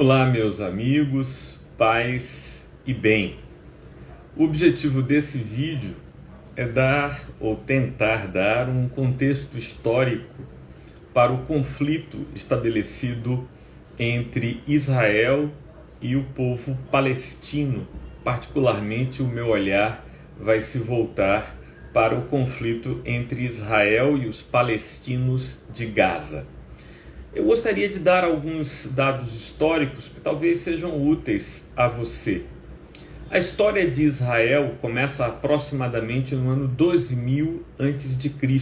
Olá, meus amigos, paz e bem. O objetivo desse vídeo é dar ou tentar dar um contexto histórico para o conflito estabelecido entre Israel e o povo palestino. Particularmente, o meu olhar vai se voltar para o conflito entre Israel e os palestinos de Gaza. Eu gostaria de dar alguns dados históricos que talvez sejam úteis a você. A história de Israel começa aproximadamente no ano 2000 a.C.,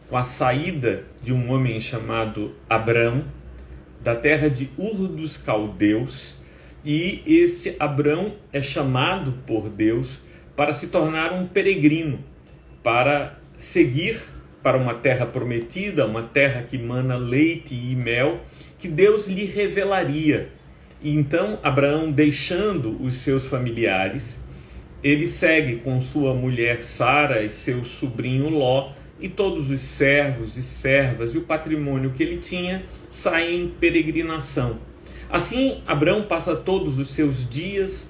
com a saída de um homem chamado Abrão, da terra de Ur dos Caldeus, e este Abrão é chamado por Deus para se tornar um peregrino, para seguir para uma terra prometida, uma terra que mana leite e mel, que Deus lhe revelaria. E então Abraão, deixando os seus familiares, ele segue com sua mulher Sara e seu sobrinho Ló, e todos os servos e servas e o patrimônio que ele tinha saem em peregrinação. Assim, Abraão passa todos os seus dias.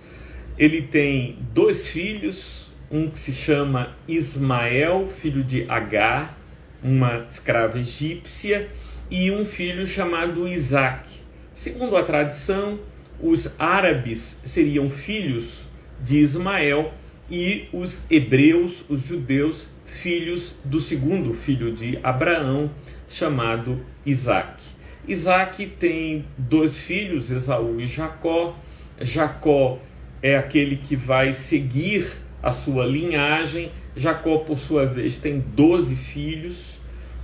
Ele tem 2 filhos, um que se chama Ismael, filho de Agar, uma escrava egípcia, e um filho chamado Isaac. Segundo a tradição, os árabes seriam filhos de Ismael e os hebreus, os judeus, filhos do segundo filho de Abraão, chamado Isaac. Isaac tem 2 filhos, Esaú e Jacó. Jacó é aquele que vai seguir a sua linhagem. Jacó, por sua vez, tem 12 filhos.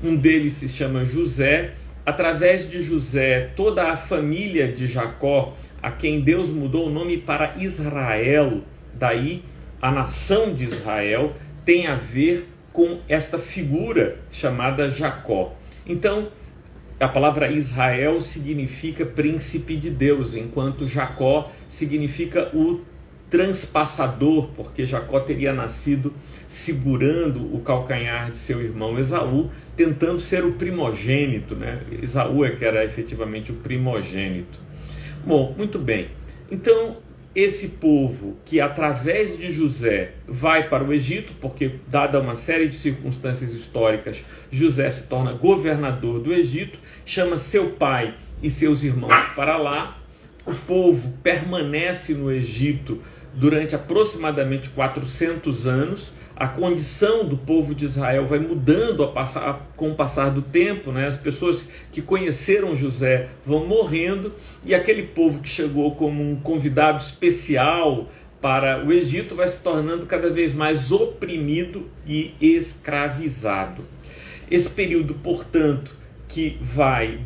Um deles se chama José. Através de José, toda a família de Jacó, a quem Deus mudou o nome para Israel, daí a nação de Israel, tem a ver com esta figura chamada Jacó. Então, a palavra Israel significa príncipe de Deus, enquanto Jacó significa o transpassador, porque Jacó teria nascido segurando o calcanhar de seu irmão Esaú, tentando ser o primogênito, né? Esaú é que era efetivamente o primogênito. Bom, muito bem. Então, esse povo que através de José vai para o Egito, porque dada uma série de circunstâncias históricas, José se torna governador do Egito, chama seu pai e seus irmãos para lá. O povo permanece no Egito durante aproximadamente 400 anos. A condição do povo de Israel vai mudando com o passar do tempo, né? As pessoas que conheceram José vão morrendo, e aquele povo que chegou como um convidado especial para o Egito vai se tornando cada vez mais oprimido e escravizado. Esse período, portanto, que vai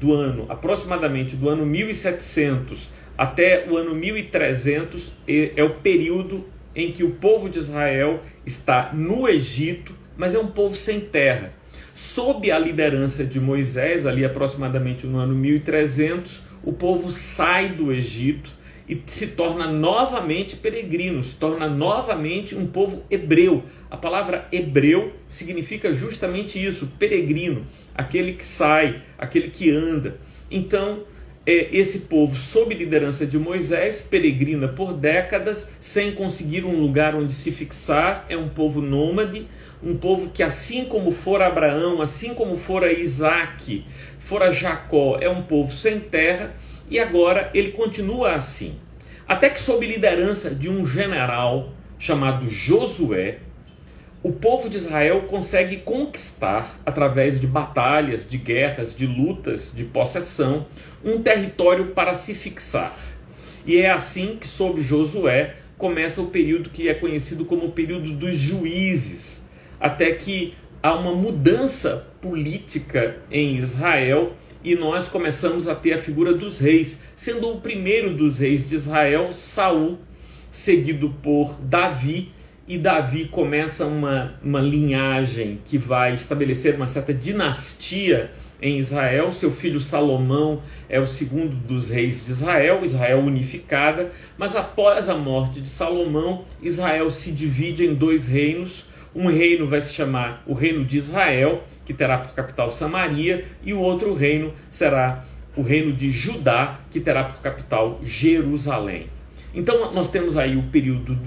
aproximadamente do ano 1700 até o ano 1300, é o período em que o povo de Israel está no Egito, mas é um povo sem terra. Sob a liderança de Moisés, ali aproximadamente no ano 1300, o povo sai do Egito e se torna novamente peregrino, se torna novamente um povo hebreu. A palavra hebreu significa justamente isso, peregrino, aquele que sai, aquele que anda. Então, esse povo, sob liderança de Moisés, peregrina por décadas, sem conseguir um lugar onde se fixar. É um povo nômade, um povo que, assim como fora Abraão, assim como fora Isaac, fora Jacó, é um povo sem terra, e agora ele continua assim. Até que, sob liderança de um general chamado Josué, o povo de Israel consegue conquistar, através de batalhas, de guerras, de lutas, de possessão, um território para se fixar. E é assim que, sob Josué, começa o período que é conhecido como o período dos juízes, até que há uma mudança política em Israel e nós começamos a ter a figura dos reis, sendo o primeiro dos reis de Israel Saul, seguido por Davi. E Davi começa uma linhagem que vai estabelecer uma certa dinastia em Israel. Seu filho Salomão é o segundo dos reis de Israel, Israel unificada. Mas após a morte de Salomão, Israel se divide em 2 reinos. Um reino vai se chamar o Reino de Israel, que terá por capital Samaria, e o outro reino será o reino de Judá, que terá por capital Jerusalém. Então nós temos aí o período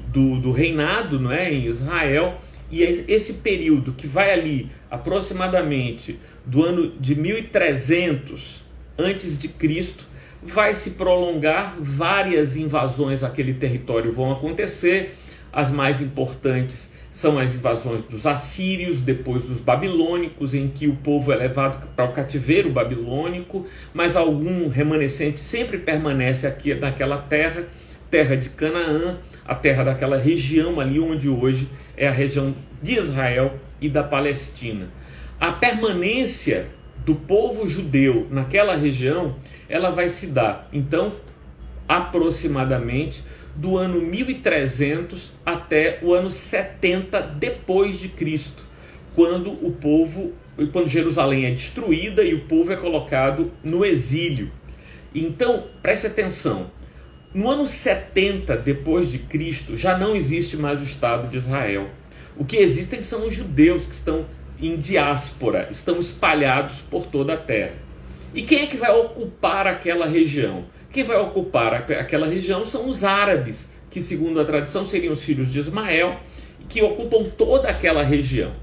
do reinado, não é, em Israel, e esse período que vai ali aproximadamente do ano de 1300 antes de Cristo, vai se prolongar, várias invasões àquele território vão acontecer. As mais importantes são as invasões dos assírios, depois dos babilônicos, em que o povo é levado para o cativeiro babilônico, mas algum remanescente sempre permanece aqui naquela terra, terra de Canaã, a terra daquela região ali onde hoje é a região de Israel e da Palestina. A permanência do povo judeu naquela região, ela vai se dar, então, aproximadamente do ano 1300 até o ano 70 depois de Cristo, quando Jerusalém é destruída e o povo é colocado no exílio. Então, preste atenção, no ano 70 depois de Cristo já não existe mais o Estado de Israel. O que existem são os judeus que estão em diáspora, estão espalhados por toda a terra. E quem é que vai ocupar aquela região? Quem vai ocupar aquela região são os árabes, que segundo a tradição seriam os filhos de Ismael, que ocupam toda aquela região.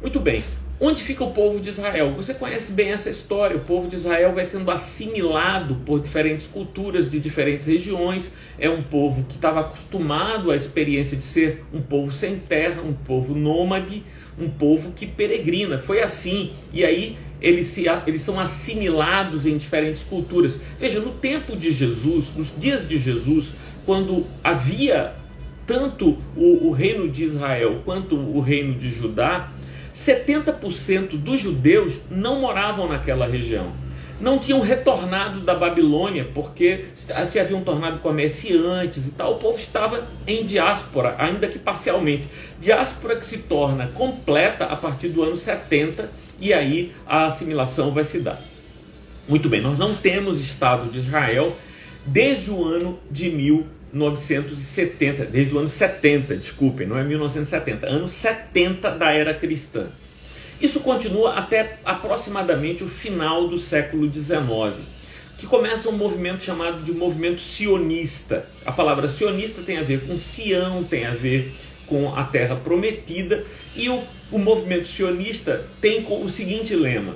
Muito bem, onde fica o povo de Israel? Você conhece bem essa história. O povo de Israel vai sendo assimilado por diferentes culturas de diferentes regiões. É um povo que estava acostumado à experiência de ser um povo sem terra, um povo nômade, um povo que peregrina. Foi assim, e aí eles são assimilados em diferentes culturas. Veja, no tempo de Jesus, nos dias de Jesus, quando havia tanto o reino de Israel quanto o reino de Judá, 70% dos judeus não moravam naquela região. Não tinham retornado da Babilônia, porque se haviam tornado comerciantes e tal. O povo estava em diáspora, ainda que parcialmente. Diáspora que se torna completa a partir do ano 70, e aí a assimilação vai se dar. Muito bem, nós não temos Estado de Israel desde o ano de 1970, desde o ano 70, desculpem, não é 1970, ano 70 da era cristã. Isso continua até aproximadamente o final do século XIX, que começa um movimento chamado de movimento sionista. A palavra sionista tem a ver com Sião, tem a ver com a terra prometida, e o movimento sionista tem o seguinte lema: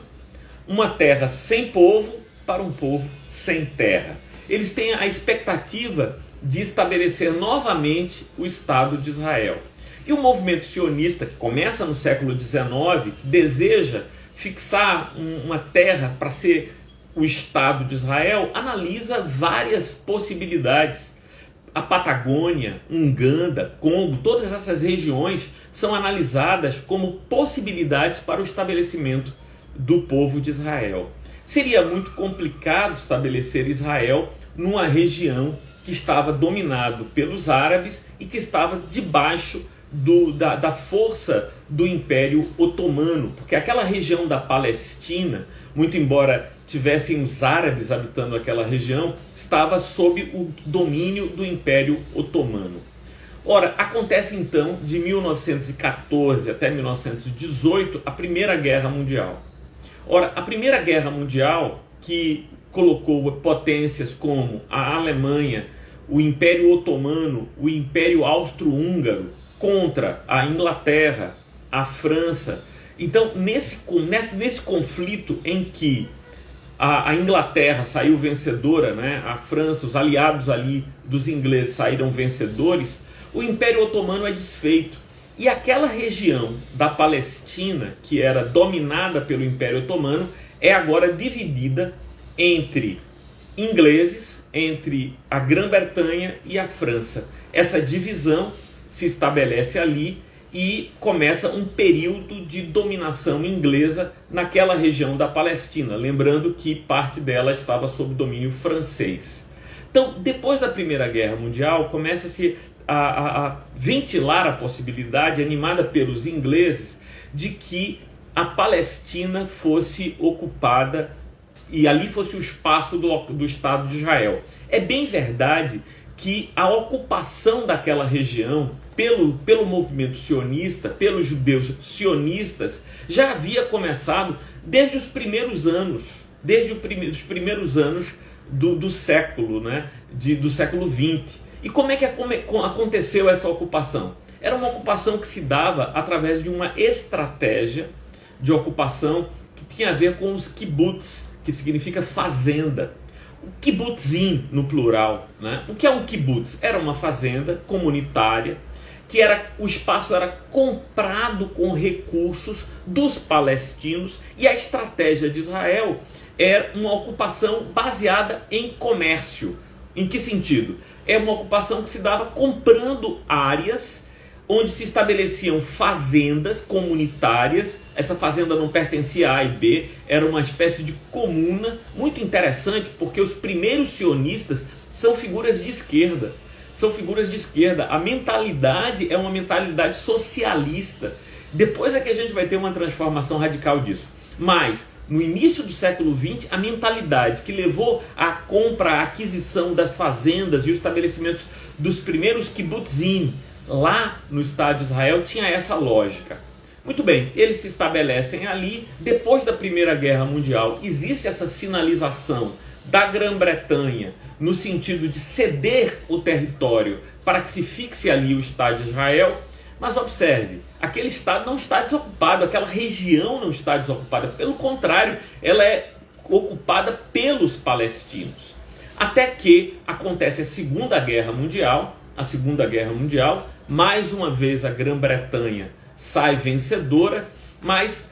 uma terra sem povo para um povo sem terra. Eles têm a expectativa de estabelecer novamente o Estado de Israel. E o movimento sionista, que começa no século XIX, que deseja fixar uma terra para ser o Estado de Israel, analisa várias possibilidades. A Patagônia, Uganda, Congo, todas essas regiões são analisadas como possibilidades para o estabelecimento do povo de Israel. Seria muito complicado estabelecer Israel numa região que estava dominado pelos árabes e que estava debaixo da força do Império Otomano, porque aquela região da Palestina, muito embora tivessem os árabes habitando aquela região, estava sob o domínio do Império Otomano. Ora, acontece então, de 1914 até 1918, a Primeira Guerra Mundial. Ora, a Primeira Guerra Mundial, que colocou potências como a Alemanha, o Império Otomano, o Império Austro-Húngaro, contra a Inglaterra, a França. Então, nesse conflito em que a Inglaterra saiu vencedora, né? A França, os aliados ali dos ingleses saíram vencedores, o Império Otomano é desfeito. E aquela região da Palestina, que era dominada pelo Império Otomano, é agora dividida entre ingleses, entre a Grã-Bretanha e a França. Essa divisão se estabelece ali e começa um período de dominação inglesa naquela região da Palestina, lembrando que parte dela estava sob domínio francês. Então, depois da Primeira Guerra Mundial, começa-se a ventilar a possibilidade, animada pelos ingleses, de que a Palestina fosse ocupada e ali fosse o espaço do Estado de Israel. É bem verdade que a ocupação daquela região pelo movimento sionista, pelos judeus sionistas, já havia começado desde os primeiros anos desde os primeiros anos do século, né? Do século XX. E como é que aconteceu essa ocupação? Era uma ocupação que se dava através de uma estratégia de ocupação que tinha a ver com os kibbutz, que significa fazenda. O kibbutzim no plural, né? O que é um kibbutz? Era uma fazenda comunitária que o espaço era comprado com recursos dos palestinos, e a estratégia de Israel era uma ocupação baseada em comércio. Em que sentido? É uma ocupação que se dava comprando áreas onde se estabeleciam fazendas comunitárias. Essa fazenda não pertencia a A e B, era uma espécie de comuna, muito interessante, porque os primeiros sionistas são figuras de esquerda. São figuras de esquerda. A mentalidade é uma mentalidade socialista. Depois é que a gente vai ter uma transformação radical disso. Mas, no início do século XX, a mentalidade que levou à compra, à aquisição das fazendas e o estabelecimento dos primeiros kibbutzim lá no Estado de Israel tinha essa lógica. Muito bem, eles se estabelecem ali. Depois da Primeira Guerra Mundial, existe essa sinalização da Grã-Bretanha no sentido de ceder o território para que se fixe ali o Estado de Israel. Mas observe, aquele Estado não está desocupado, aquela região não está desocupada. Pelo contrário, ela é ocupada pelos palestinos. Até que acontece a Segunda Guerra Mundial. Mais uma vez a Grã-Bretanha sai vencedora, mas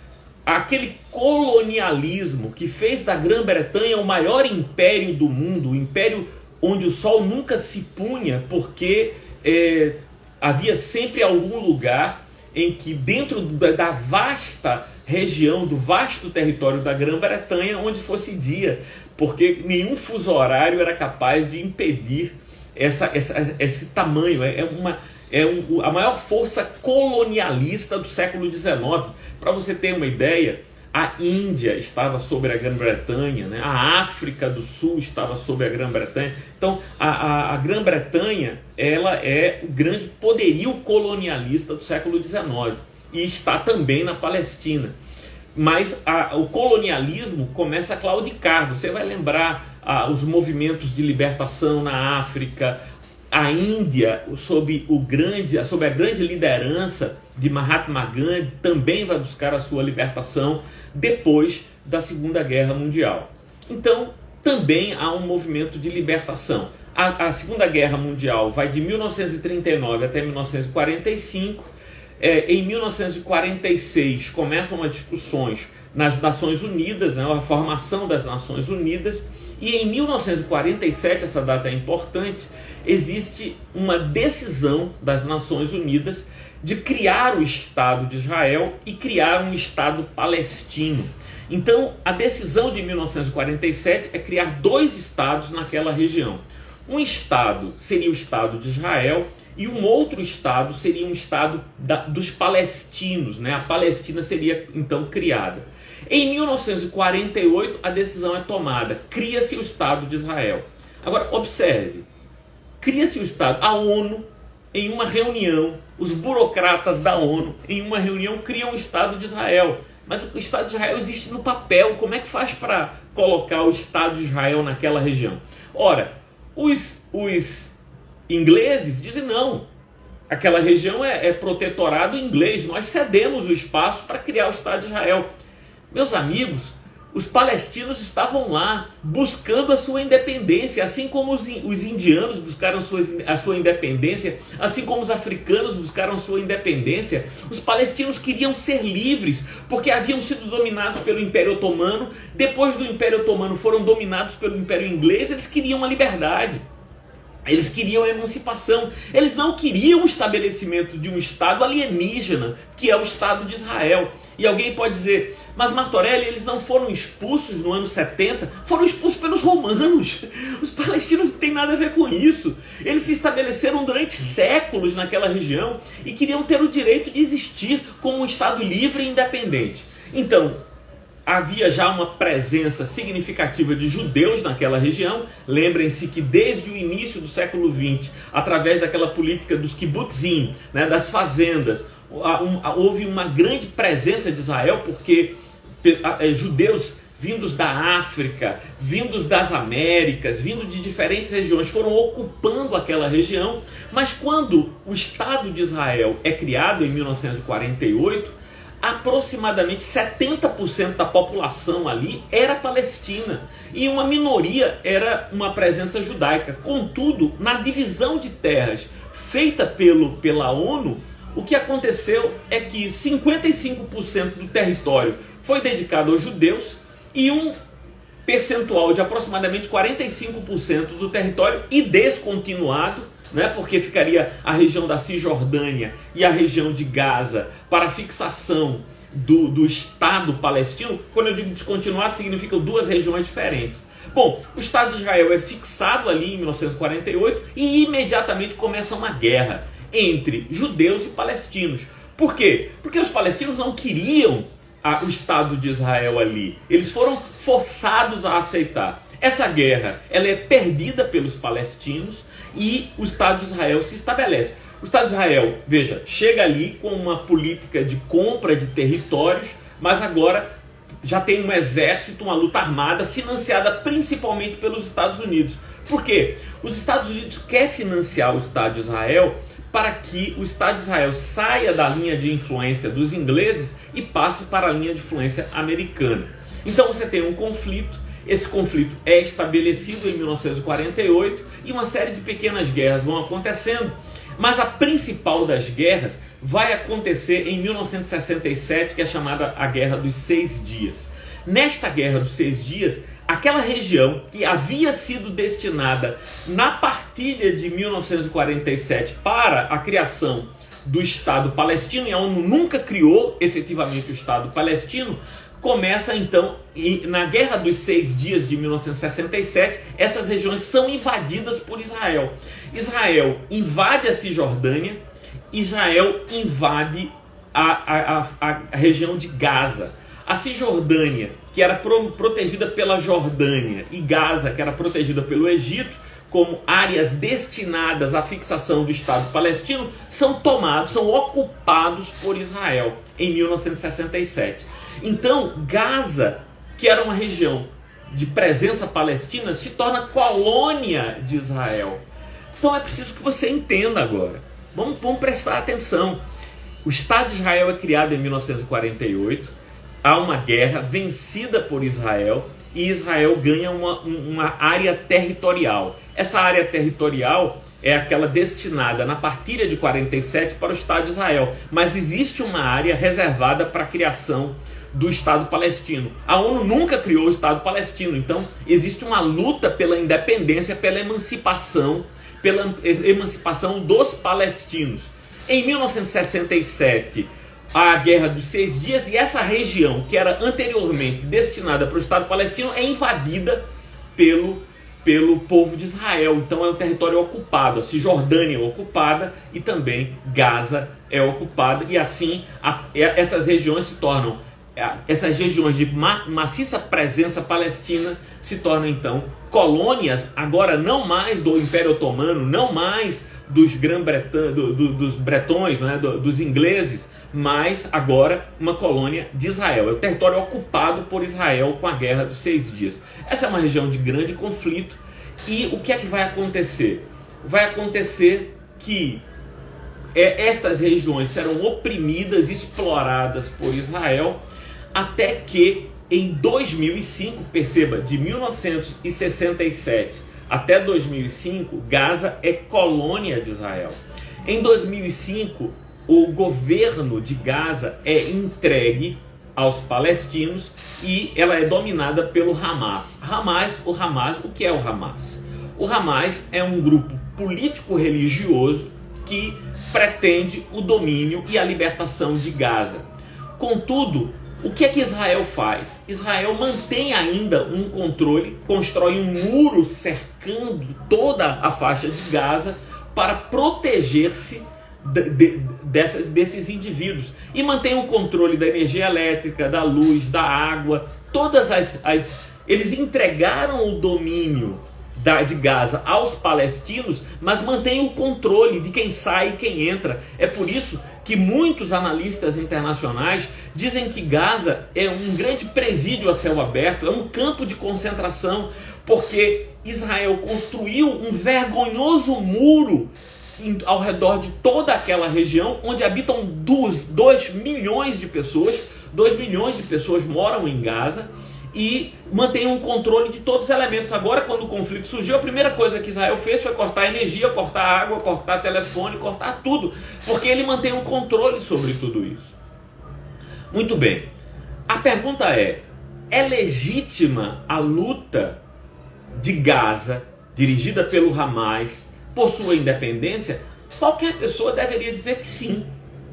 aquele colonialismo que fez da Grã-Bretanha o maior império do mundo, o império onde o sol nunca se punha, porque havia sempre algum lugar em que dentro da vasta região, do vasto território da Grã-Bretanha, onde fosse dia, porque nenhum fuso horário era capaz de impedir esse tamanho. A maior força colonialista do século XIX. Para você ter uma ideia, a Índia estava sobre a Grã-Bretanha, né? A África do Sul estava sobre a Grã-Bretanha. Então, a Grã-Bretanha, ela é o grande poderio colonialista do século XIX e está também na Palestina. Mas o colonialismo começa a claudicar. Você vai lembrar os movimentos de libertação na África. A Índia, sob a grande liderança de Mahatma Gandhi, também vai buscar a sua libertação depois da Segunda Guerra Mundial. Então, também há um movimento de libertação. A Segunda Guerra Mundial vai de 1939 até 1945. Em 1946 começam as discussões nas Nações Unidas, né, a formação das Nações Unidas. E em 1947, essa data é importante, existe uma decisão das Nações Unidas de criar o Estado de Israel e criar um Estado palestino. Então, a decisão de 1947 é criar dois estados naquela região. Um estado seria o Estado de Israel e um outro estado seria um estado dos palestinos, né? A Palestina seria então criada. Em 1948, a decisão é tomada, cria-se o Estado de Israel. Agora, observe, cria-se o Estado, a ONU, em uma reunião, os burocratas da ONU, em uma reunião, criam o Estado de Israel. Mas o Estado de Israel existe no papel, como é que faz para colocar o Estado de Israel naquela região? Ora, os ingleses dizem não, aquela região é protetorado inglês, nós cedemos o espaço para criar o Estado de Israel. Meus amigos, os palestinos estavam lá buscando a sua independência, assim como os indianos buscaram a sua independência, assim como os africanos buscaram a sua independência. Os palestinos queriam ser livres, porque haviam sido dominados pelo Império Otomano. Depois do Império Otomano foram dominados pelo Império Inglês. Eles queriam a liberdade. Eles queriam a emancipação. Eles não queriam o estabelecimento de um Estado alienígena, que é o Estado de Israel. E alguém pode dizer, mas Martorelli, eles não foram expulsos no ano 70? Foram expulsos pelos romanos. Os palestinos não têm nada a ver com isso. Eles se estabeleceram durante séculos naquela região e queriam ter o direito de existir como um Estado livre e independente. Então, havia já uma presença significativa de judeus naquela região. Lembrem-se que desde o início do século XX, através daquela política dos kibbutzim, né, das fazendas, houve uma grande presença de Israel, porque judeus vindos da África, vindos das Américas, vindos de diferentes regiões, foram ocupando aquela região, mas quando o Estado de Israel é criado em 1948, aproximadamente 70% da população ali era palestina e uma minoria era uma presença judaica. Contudo, na divisão de terras feita pela ONU, o que aconteceu é que 55% do território foi dedicado aos judeus e um percentual de aproximadamente 45% do território e descontinuado, né, porque ficaria a região da Cisjordânia e a região de Gaza para a fixação do Estado palestino. Quando eu digo descontinuado, significa duas regiões diferentes. Bom, o Estado de Israel é fixado ali em 1948 e imediatamente começa uma guerra entre judeus e palestinos. Por quê? Porque os palestinos não queriam o Estado de Israel ali. Eles foram forçados a aceitar. Essa guerra ela é perdida pelos palestinos e o Estado de Israel se estabelece. O Estado de Israel, veja, chega ali com uma política de compra de territórios, mas agora já tem um exército, uma luta armada financiada principalmente pelos Estados Unidos. Por quê? Os Estados Unidos querem financiar o Estado de Israel para que o Estado de Israel saia da linha de influência dos ingleses e passe para a linha de influência americana. Então você tem um conflito, esse conflito é estabelecido em 1948 e uma série de pequenas guerras vão acontecendo, mas a principal das guerras vai acontecer em 1967, que é chamada a Guerra dos 6 Dias. Nesta Guerra dos 6 Dias, aquela região que havia sido destinada na partilha de 1947 para a criação do Estado palestino, e a ONU nunca criou efetivamente o Estado palestino, começa então, na Guerra dos 6 Dias de 1967, essas regiões são invadidas por Israel. Israel invade a Cisjordânia, Israel invade a região de Gaza. A Cisjordânia, que era protegida pela Jordânia, e Gaza, que era protegida pelo Egito, como áreas destinadas à fixação do Estado palestino, são ocupados por Israel em 1967. Então, Gaza, que era uma região de presença palestina, se torna colônia de Israel. Então é preciso que você entenda agora. Vamos prestar atenção. O Estado de Israel é criado em 1948, há uma guerra vencida por Israel e Israel ganha uma área territorial. Essa área territorial é aquela destinada na partilha de 47 para o Estado de Israel, mas existe uma área reservada para a criação do Estado palestino. A ONU nunca criou o Estado palestino, então existe uma luta pela independência, pela emancipação dos palestinos. Em 1967, a Guerra dos 6 Dias, e essa região que era anteriormente destinada para o Estado palestino é invadida pelo povo de Israel. Então é um território ocupado, a Cisjordânia é ocupada e também Gaza é ocupada, e assim essas regiões se tornam, essas regiões de maciça presença palestina se tornam então colônias, agora não mais do Império Otomano, não mais dos dos bretões, né, dos ingleses, mas agora uma colônia de Israel. É o território ocupado por Israel com a Guerra dos 6 Dias. Essa é uma região de grande conflito, e o que é que vai acontecer? Vai acontecer que estas regiões serão oprimidas, exploradas por Israel, até que em 2005, perceba, de 1967 até 2005, Gaza é colônia de Israel. Em 2005, o governo de Gaza é entregue aos palestinos e ela é dominada pelo Hamas. O que é o Hamas? O Hamas é um grupo político-religioso que pretende o domínio e a libertação de Gaza. Contudo, o que é que Israel faz? Israel mantém ainda um controle, constrói um muro cercando toda a faixa de Gaza para proteger-se desses indivíduos, e mantém o controle da energia elétrica, da luz, da água, eles entregaram o domínio de Gaza aos palestinos, mas mantém o controle de quem sai e quem entra. É por isso que muitos analistas internacionais dizem que Gaza é um grande presídio a céu aberto, é um campo de concentração, porque Israel construiu um vergonhoso muro ao redor de toda aquela região, onde habitam 2 milhões de pessoas. 2 milhões de pessoas moram em Gaza e mantém um controle de todos os elementos. Agora, quando o conflito surgiu, a primeira coisa que Israel fez foi cortar energia, cortar água, cortar telefone, cortar tudo, porque ele mantém um controle sobre tudo isso. Muito bem. A pergunta é legítima a luta de Gaza, dirigida pelo Hamas, por sua independência? Qualquer pessoa deveria dizer que sim.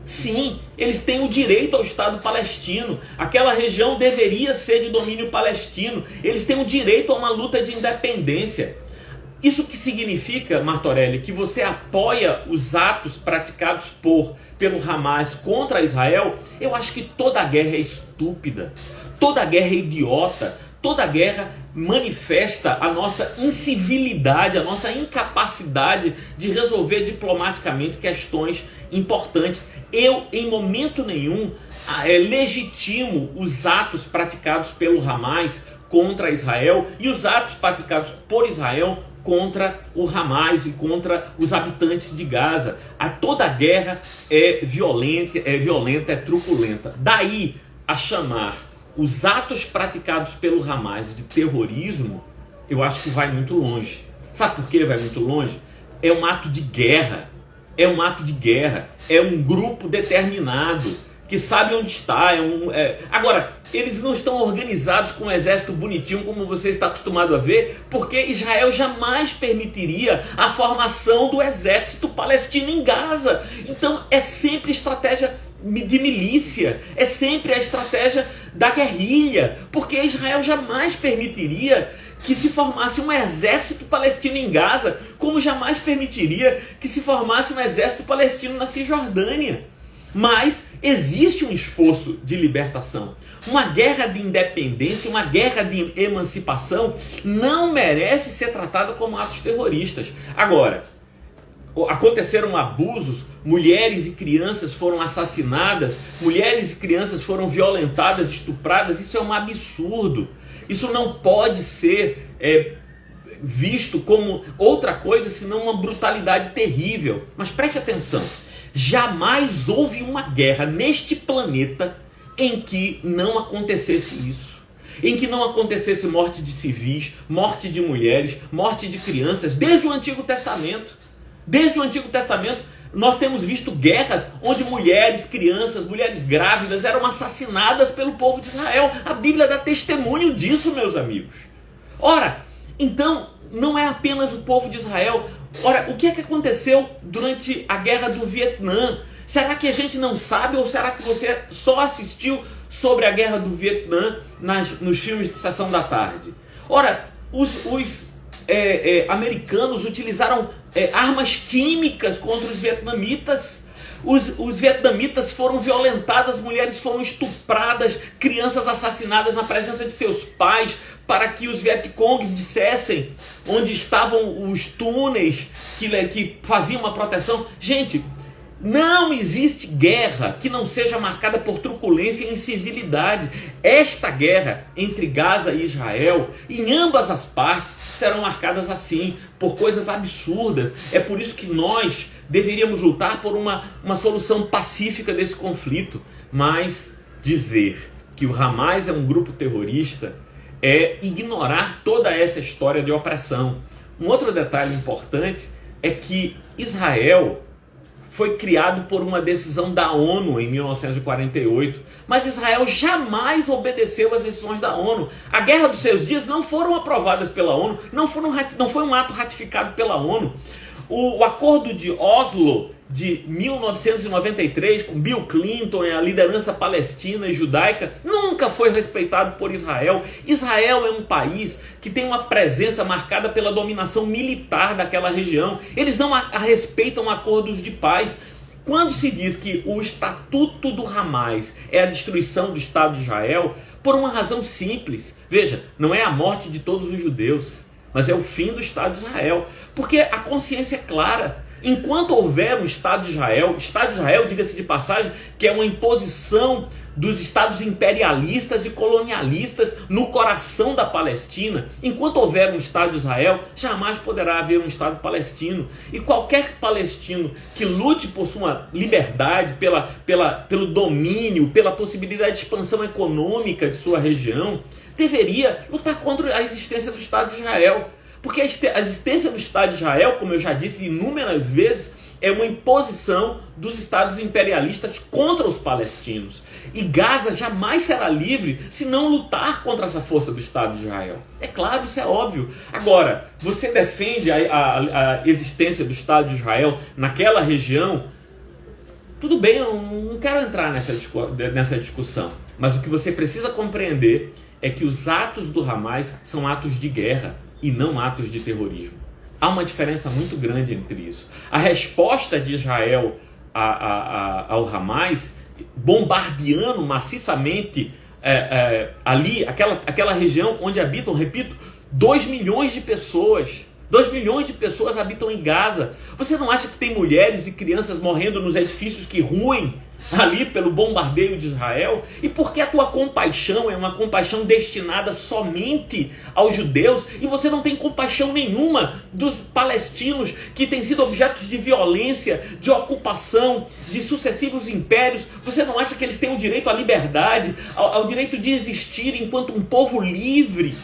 Sim, eles têm o direito ao Estado palestino. Aquela região deveria ser de domínio palestino. Eles têm o direito a uma luta de independência. Isso que significa, Martorelli, que você apoia os atos praticados pelo Hamas contra Israel? Eu acho que toda guerra é estúpida, toda guerra é idiota, toda guerra manifesta a nossa incivilidade, a nossa incapacidade de resolver diplomaticamente questões importantes. Eu, em momento nenhum, legitimo os atos praticados pelo Hamas contra Israel e os atos praticados por Israel contra o Hamas e contra os habitantes de Gaza. Toda guerra é violenta, é truculenta. Daí a chamar os atos praticados pelo Hamas de terrorismo, eu acho que vai muito longe. Sabe por que vai muito longe? É um ato de guerra. É um ato de guerra. É um grupo determinado que sabe onde está. Agora, eles não estão organizados com um exército bonitinho como você está acostumado a ver, porque Israel jamais permitiria a formação do exército palestino em Gaza. Então é sempre estratégia de milícia, é sempre a estratégia da guerrilha, porque Israel jamais permitiria que se formasse um exército palestino em Gaza, como jamais permitiria que se formasse um exército palestino na Cisjordânia. Mas existe um esforço de libertação. Uma guerra de independência, uma guerra de emancipação não merece ser tratada como atos terroristas. Agora, aconteceram abusos, mulheres e crianças foram assassinadas, mulheres e crianças foram violentadas, estupradas. Isso é um absurdo. Isso não pode ser visto como outra coisa senão uma brutalidade terrível. Mas preste atenção, jamais houve uma guerra neste planeta em que não acontecesse isso. Em que não acontecesse morte de civis, morte de mulheres, morte de crianças, desde o Antigo Testamento. Desde o Antigo Testamento, nós temos visto guerras onde mulheres, crianças, mulheres grávidas eram assassinadas pelo povo de Israel. A Bíblia dá testemunho disso, meus amigos. Ora, então, não é apenas o povo de Israel. Ora, o que é que aconteceu durante a guerra do Vietnã? Será que a gente não sabe, ou será que você só assistiu sobre a guerra do Vietnã nos filmes de sessão da tarde? Ora, os americanos utilizaram armas químicas contra os vietnamitas. Os vietnamitas foram violentados, mulheres foram estupradas, crianças assassinadas na presença de seus pais, para que os Vietcongs dissessem onde estavam os túneis que faziam uma proteção. Gente, não existe guerra que não seja marcada por truculência e incivilidade. Esta guerra entre Gaza e Israel, em ambas as partes, serão marcadas assim, por coisas absurdas. É por isso que nós deveríamos lutar por uma solução pacífica desse conflito. Mas dizer que o Hamas é um grupo terrorista é ignorar toda essa história de opressão. Um outro detalhe importante é que Israel foi criado por uma decisão da ONU em 1948, mas Israel jamais obedeceu às decisões da ONU. A Guerra dos Seis Dias não foram aprovadas pela ONU, não foi um ato ratificado pela ONU. O Acordo de Oslo de 1993, com Bill Clinton e a liderança palestina e judaica, nunca foi respeitado por Israel. Israel é um país que tem uma presença marcada pela dominação militar daquela região. Eles não respeitam acordos de paz. Quando se diz que o estatuto do Hamas é a destruição do Estado de Israel, por uma razão simples. Veja, não é a morte de todos os judeus. mas é o fim do Estado de Israel, porque a consciência é clara. Enquanto houver um Estado de Israel, diga-se de passagem, que é uma imposição dos estados imperialistas e colonialistas no coração da Palestina, enquanto houver um Estado de Israel, jamais poderá haver um Estado palestino. E qualquer palestino que lute por sua liberdade, pelo domínio, pela possibilidade de expansão econômica de sua região, deveria lutar contra a existência do Estado de Israel. Porque a existência do Estado de Israel, como eu já disse inúmeras vezes, é uma imposição dos estados imperialistas contra os palestinos. E Gaza jamais será livre se não lutar contra essa força do Estado de Israel. É claro, isso é óbvio. Agora, você defende a existência do Estado de Israel naquela região? Tudo bem, eu não quero entrar nessa discussão. Mas o que você precisa compreender é que os atos do Hamas são atos de guerra e não atos de terrorismo. Há uma diferença muito grande entre isso. A resposta de Israel ao Hamas, bombardeando maciçamente ali, aquela região onde habitam, repito, 2 milhões de pessoas. 2 milhões de pessoas habitam em Gaza. Você não acha que tem mulheres e crianças morrendo nos edifícios que ruem ali pelo bombardeio de Israel? E por que a tua compaixão é uma compaixão destinada somente aos judeus e você não tem compaixão nenhuma dos palestinos que têm sido objetos de violência, de ocupação, de sucessivos impérios? Você não acha que eles têm o direito à liberdade, ao direito de existir enquanto um povo livre?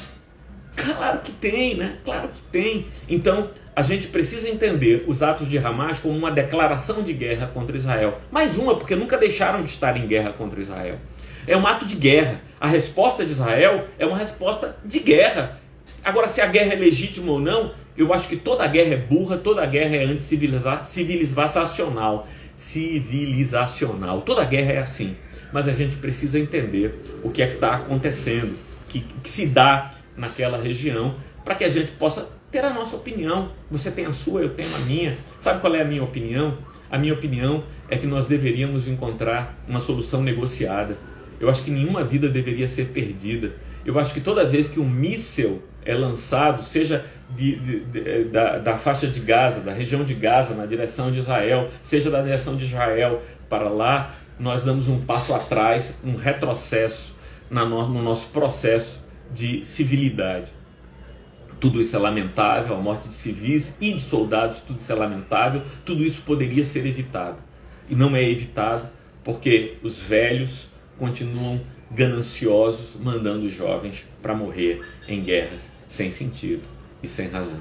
Claro que tem, né? Claro que tem. Então, a gente precisa entender os atos de Hamas como uma declaração de guerra contra Israel. Mais uma, porque nunca deixaram de estar em guerra contra Israel. É um ato de guerra. A resposta de Israel é uma resposta de guerra. Agora, se a guerra é legítima ou não, eu acho que toda guerra é burra, toda guerra é civilizacional. Toda guerra é assim. Mas a gente precisa entender o que é que está acontecendo, que se dá naquela região, para que a gente possa ter a nossa opinião. Você tem a sua, eu tenho a minha. Sabe qual é a minha opinião? A minha opinião é que nós deveríamos encontrar uma solução negociada. Eu acho que nenhuma vida deveria ser perdida. Eu acho que toda vez que um míssil é lançado, seja da faixa de Gaza, da região de Gaza, na direção de Israel, seja da direção de Israel para lá, nós damos um passo atrás, um retrocesso no nosso processo de civilidade. Tudo isso é lamentável, a morte de civis e de soldados, tudo isso é lamentável, tudo isso poderia ser evitado. E não é evitado porque os velhos continuam gananciosos, mandando os jovens para morrer em guerras sem sentido e sem razão.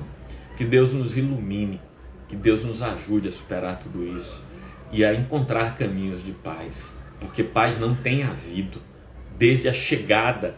Que Deus nos ilumine, que Deus nos ajude a superar tudo isso e a encontrar caminhos de paz, porque paz não tem havido desde a chegada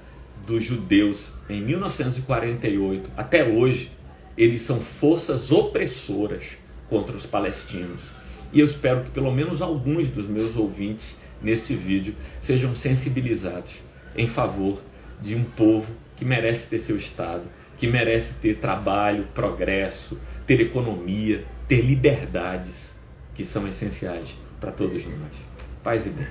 dos judeus em 1948 até hoje. Eles são forças opressoras contra os palestinos. E eu espero que pelo menos alguns dos meus ouvintes neste vídeo sejam sensibilizados em favor de um povo que merece ter seu Estado, que merece ter trabalho, progresso, ter economia, ter liberdades que são essenciais para todos nós. Paz e bem.